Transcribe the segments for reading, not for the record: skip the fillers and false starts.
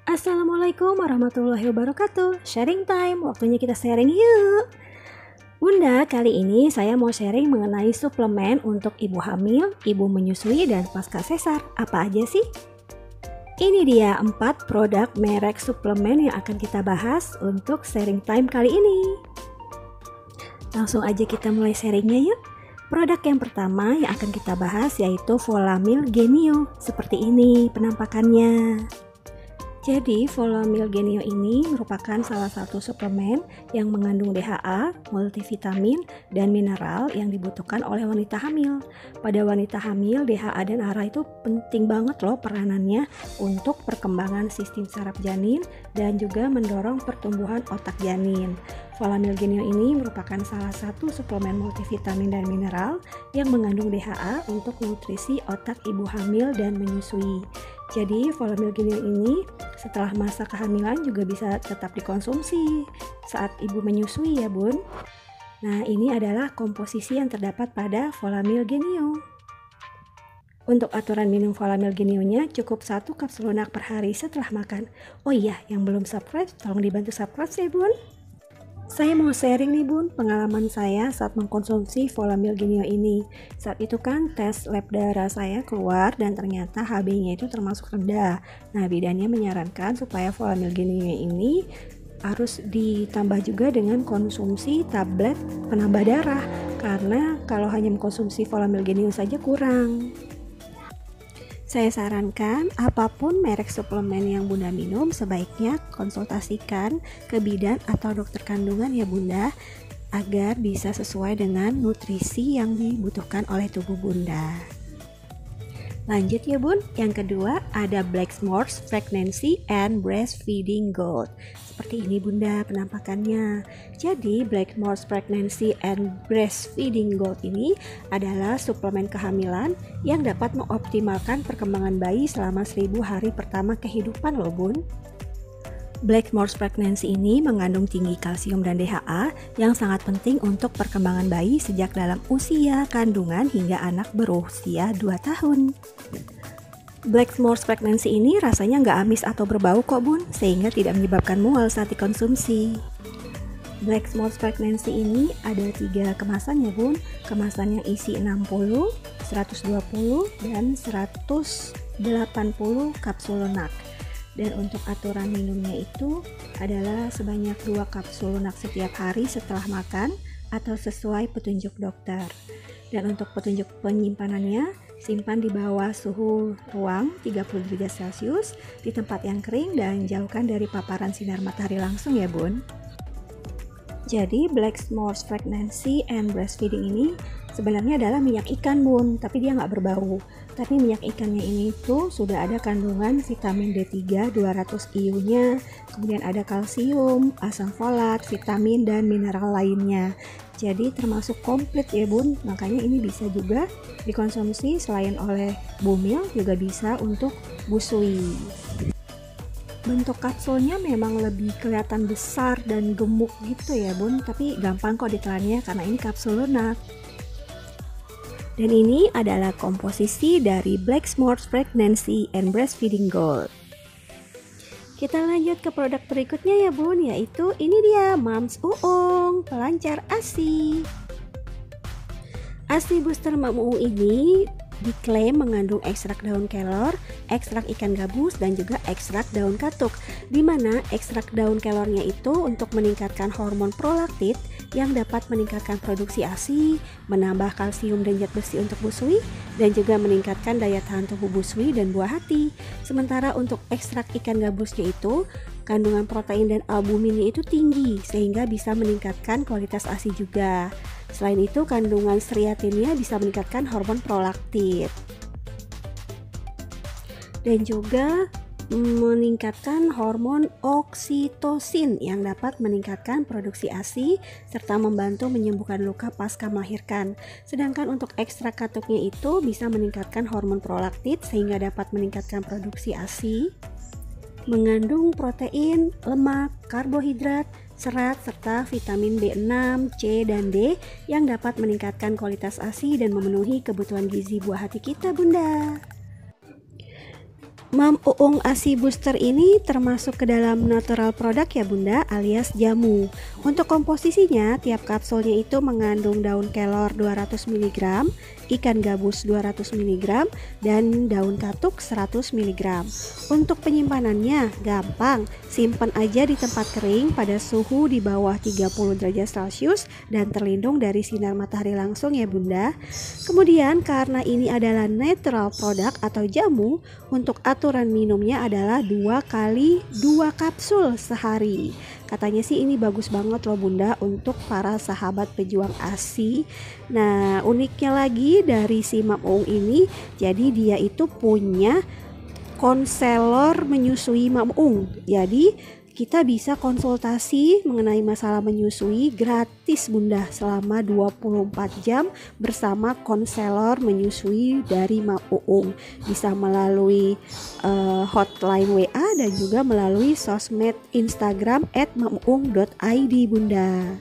Assalamualaikum warahmatullahi wabarakatuh. Sharing time, waktunya kita sharing yuk. Bunda, kali ini saya mau sharing mengenai suplemen untuk ibu hamil, ibu menyusui, dan pasca sesar. Apa aja sih? Ini dia 4 produk merek suplemen yang akan kita bahas untuk sharing time kali ini. Langsung aja kita mulai sharingnya yuk. Produk yang pertama yang akan kita bahas yaitu Volamil Genio. Seperti ini penampakannya. Jadi Volamil Genio ini merupakan salah satu suplemen yang mengandung DHA, multivitamin, dan mineral yang dibutuhkan oleh wanita hamil. Pada wanita hamil, DHA dan ARA itu penting banget loh peranannya untuk perkembangan sistem saraf janin dan juga mendorong pertumbuhan otak janin. Volamil Genio ini merupakan salah satu suplemen multivitamin dan mineral yang mengandung DHA untuk nutrisi otak ibu hamil dan menyusui. Jadi Volamil Genio ini setelah masa kehamilan juga bisa tetap dikonsumsi saat ibu menyusui ya bun. Nah ini adalah komposisi yang terdapat pada Volamil Genio. Untuk aturan minum Volamil Genio-nya cukup 1 kapsul lunak per hari setelah makan. Oh iya, yang belum subscribe tolong dibantu subscribe ya bun. Saya mau sharing nih bun, pengalaman saya saat mengkonsumsi Volamil Genio ini. Saat itu kan tes lab darah saya keluar dan ternyata HB-nya itu termasuk rendah. Nah bidannya menyarankan supaya Volamil Genio ini harus ditambah juga dengan konsumsi tablet penambah darah. Karena kalau hanya mengkonsumsi Volamil Genio saja kurang. Saya sarankan apapun merek suplemen yang bunda minum sebaiknya konsultasikan ke bidan atau dokter kandungan ya bunda agar bisa sesuai dengan nutrisi yang dibutuhkan oleh tubuh bunda. Lanjut ya bun, yang kedua ada Blackmores Pregnancy and Breastfeeding Gold. Seperti ini bunda penampakannya. Jadi Blackmores Pregnancy and Breastfeeding Gold ini adalah suplemen kehamilan yang dapat mengoptimalkan perkembangan bayi selama 1000 hari pertama kehidupan loh bun. Blackmores Pregnancy ini mengandung tinggi kalsium dan DHA yang sangat penting untuk perkembangan bayi sejak dalam usia kandungan hingga anak berusia 2 tahun. Blackmores Pregnancy ini rasanya nggak amis atau berbau kok bun, sehingga tidak menyebabkan mual saat dikonsumsi. Blackmores Pregnancy ini ada 3 kemasan ya bun, kemasan yang isi 60, 120, dan 180 kapsul lunak. Dan untuk aturan minumnya itu adalah sebanyak 2 kapsul lunak setiap hari setelah makan atau sesuai petunjuk dokter. Dan untuk petunjuk penyimpanannya, simpan di bawah suhu ruang 30 derajat Celcius di tempat yang kering dan jauhkan dari paparan sinar matahari langsung ya bun. Jadi Blackmores Pregnancy and Breastfeeding ini sebenarnya adalah minyak ikan bun, tapi dia nggak berbau. Tapi minyak ikannya ini tuh sudah ada kandungan vitamin D3 200 IU-nya, kemudian ada kalsium, asam folat, vitamin dan mineral lainnya. Jadi termasuk komplit ya bun, makanya ini bisa juga dikonsumsi selain oleh bumil juga bisa untuk busui. Bentuk kapsulnya memang lebih kelihatan besar dan gemuk gitu ya bun, tapi gampang kok ditelannya karena ini kapsul lunak. Dan ini adalah komposisi dari Blackmores Pregnancy and Breastfeeding Gold. Kita lanjut ke produk berikutnya ya bun, yaitu ini dia Mams Uung pelancar ASI. ASI Booster Mams Uung ini diklaim mengandung ekstrak daun kelor, ekstrak ikan gabus, dan juga ekstrak daun katuk, di mana ekstrak daun kelornya itu untuk meningkatkan hormon prolaktit yang dapat meningkatkan produksi ASI, menambah kalsium dan zat besi untuk busui, dan juga meningkatkan daya tahan tubuh busui dan buah hati. Sementara untuk ekstrak ikan gabusnya itu kandungan protein dan albuminnya itu tinggi sehingga bisa meningkatkan kualitas ASI juga. Selain itu kandungan striatinnya bisa meningkatkan hormon prolaktit dan juga meningkatkan hormon oksitosin yang dapat meningkatkan produksi ASI serta membantu menyembuhkan luka pasca melahirkan. Sedangkan untuk ekstrak katuknya itu bisa meningkatkan hormon prolaktit sehingga dapat meningkatkan produksi ASI. Mengandung protein, lemak, karbohidrat, serat serta vitamin B6, C, dan D yang dapat meningkatkan kualitas ASI dan memenuhi kebutuhan gizi buah hati kita, Bunda. Mam Uung ASI Booster ini termasuk ke dalam natural product ya Bunda, alias jamu. Untuk komposisinya, tiap kapsulnya itu mengandung daun kelor 200 mg, ikan gabus 200 mg, dan daun katuk 100 mg. Untuk penyimpanannya gampang, simpan aja di tempat kering pada suhu di bawah 30 derajat Celcius dan terlindung dari sinar matahari langsung ya Bunda. Kemudian karena ini adalah natural product atau jamu, untuk aturan minumnya adalah 2 kali 2 kapsul sehari. Katanya sih ini bagus banget loh Bunda untuk para sahabat pejuang ASI. Nah, uniknya lagi dari si Mam Uung ini, jadi dia itu punya konselor menyusui Mam Uung. Jadi kita bisa konsultasi mengenai masalah menyusui gratis Bunda selama 24 jam bersama konselor menyusui dari Mam Uung. Bisa melalui hotline WA dan juga melalui sosmed Instagram @mamuung.id Bunda.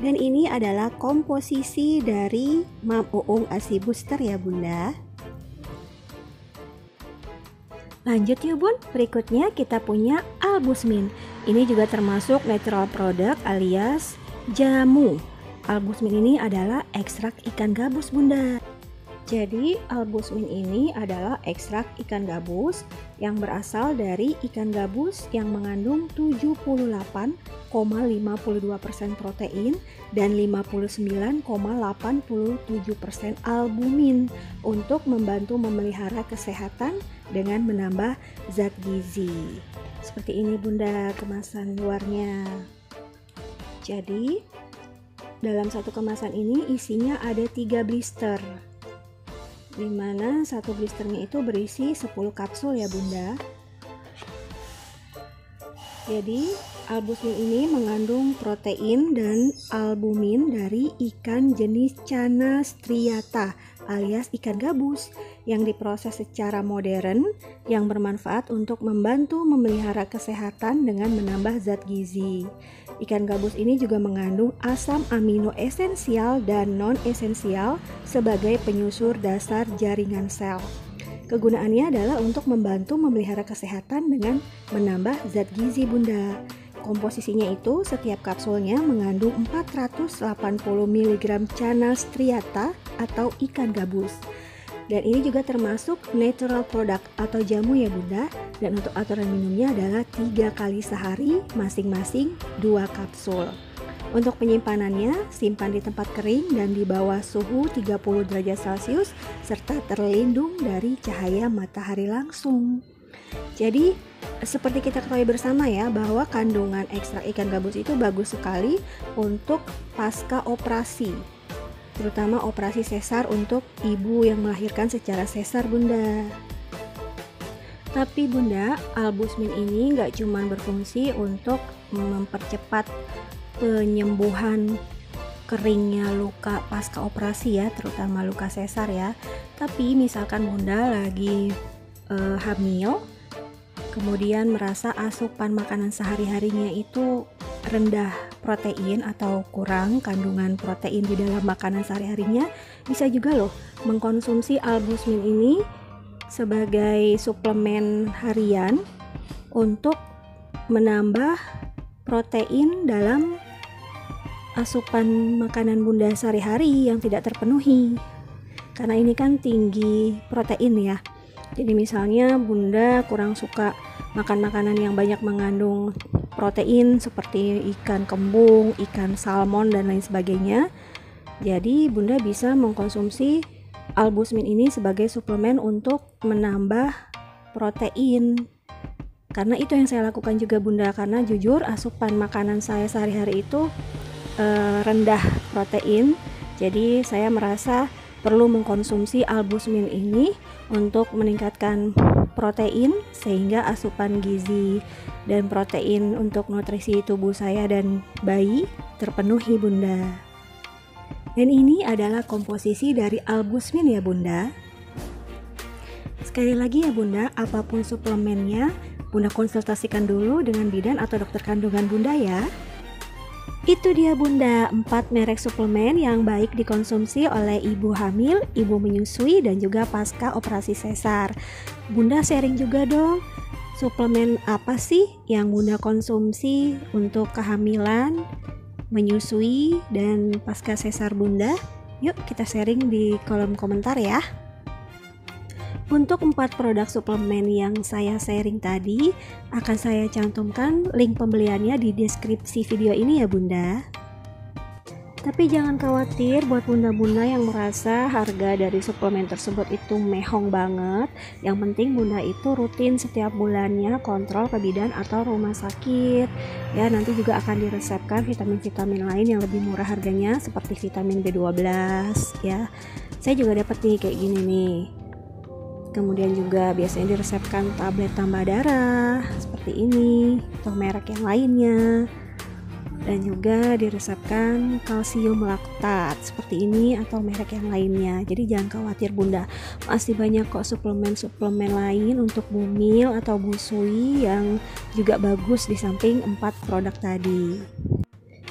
Dan ini adalah komposisi dari Mam Uung ASI Booster ya Bunda. Lanjut yuk Bun, berikutnya kita punya Albusmin. Ini juga termasuk natural product alias jamu. Albusmin ini adalah ekstrak ikan gabus Bunda. Jadi Albusmin ini adalah ekstrak ikan gabus yang berasal dari ikan gabus yang mengandung 78,52% protein dan 59,87% albumin untuk membantu memelihara kesehatan dengan menambah zat gizi. Seperti ini Bunda kemasan luarnya. Jadi dalam satu kemasan ini isinya ada 3 blister, dimana satu blisternya itu berisi 10 kapsul ya Bunda. Jadi Albusmin ini mengandung protein dan albumin dari ikan jenis Channa striata alias ikan gabus yang diproses secara modern yang bermanfaat untuk membantu memelihara kesehatan dengan menambah zat gizi. Ikan gabus ini juga mengandung asam amino esensial dan non-esensial sebagai penyusur dasar jaringan sel. Kegunaannya adalah untuk membantu memelihara kesehatan dengan menambah zat gizi Bunda. Komposisinya itu setiap kapsulnya mengandung 480 mg Channa striata atau ikan gabus. Dan ini juga termasuk natural product atau jamu ya Bunda. Dan untuk aturan minumnya adalah 3 kali sehari masing-masing 2 kapsul. Untuk penyimpanannya, simpan di tempat kering dan di bawah suhu 30 derajat Celcius serta terlindung dari cahaya matahari langsung. Jadi, seperti kita ketahui bersama ya bahwa kandungan ekstrak ikan gabus itu bagus sekali untuk pasca operasi. Terutama operasi sesar untuk ibu yang melahirkan secara sesar Bunda. Tapi Bunda, Albusmin ini nggak cuma berfungsi untuk mempercepat penyembuhan keringnya luka pasca operasi ya, terutama luka sesar ya. Tapi misalkan Bunda lagi hamil, kemudian merasa asupan makanan sehari-harinya itu rendah protein atau kurang kandungan protein di dalam makanan sehari-harinya, bisa juga loh mengkonsumsi Albusmin ini sebagai suplemen harian untuk menambah protein dalam asupan makanan Bunda sehari-hari yang tidak terpenuhi. Karena ini kan tinggi protein ya. Jadi misalnya Bunda kurang suka makan makanan yang banyak mengandung protein seperti ikan kembung, ikan salmon dan lain sebagainya. Jadi Bunda bisa mengkonsumsi Albusmin ini sebagai suplemen untuk menambah protein. Karena itu yang saya lakukan juga Bunda, karena jujur asupan makanan saya sehari-hari itu rendah protein. Jadi saya merasa perlu mengkonsumsi Albusmin ini untuk meningkatkan protein sehingga asupan gizi dan protein untuk nutrisi tubuh saya dan bayi terpenuhi Bunda. Dan ini adalah komposisi dari Albusmin ya Bunda. Sekali lagi ya Bunda, apapun suplemennya Bunda konsultasikan dulu dengan bidan atau dokter kandungan Bunda ya. Itu dia Bunda, 4 merek suplemen yang baik dikonsumsi oleh ibu hamil, ibu menyusui, dan juga pasca operasi sesar. Bunda sharing juga dong, suplemen apa sih yang Bunda konsumsi untuk kehamilan, menyusui, dan pasca sesar Bunda? Yuk kita sharing di kolom komentar ya. Untuk 4 produk suplemen yang saya sharing tadi, akan saya cantumkan link pembeliannya di deskripsi video ini ya Bunda. Tapi jangan khawatir buat bunda-bunda yang merasa harga dari suplemen tersebut itu mehong banget. Yang penting Bunda itu rutin setiap bulannya kontrol ke bidan atau rumah sakit. Ya, nanti juga akan diresepkan vitamin-vitamin lain yang lebih murah harganya seperti vitamin B12 ya. Saya juga dapat nih kayak gini nih. Kemudian juga biasanya diresepkan tablet tambah darah seperti ini atau merek yang lainnya, dan juga diresepkan kalsium laktat seperti ini atau merek yang lainnya. Jadi jangan khawatir Bunda, masih banyak kok suplemen-suplemen lain untuk bumil atau busui yang juga bagus di samping 4 produk tadi.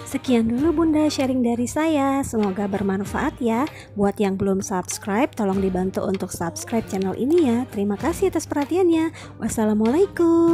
Sekian dulu Bunda sharing dari saya, semoga bermanfaat ya. Buat yang belum subscribe, tolong dibantu untuk subscribe channel ini ya. Terima kasih atas perhatiannya. Wassalamualaikum.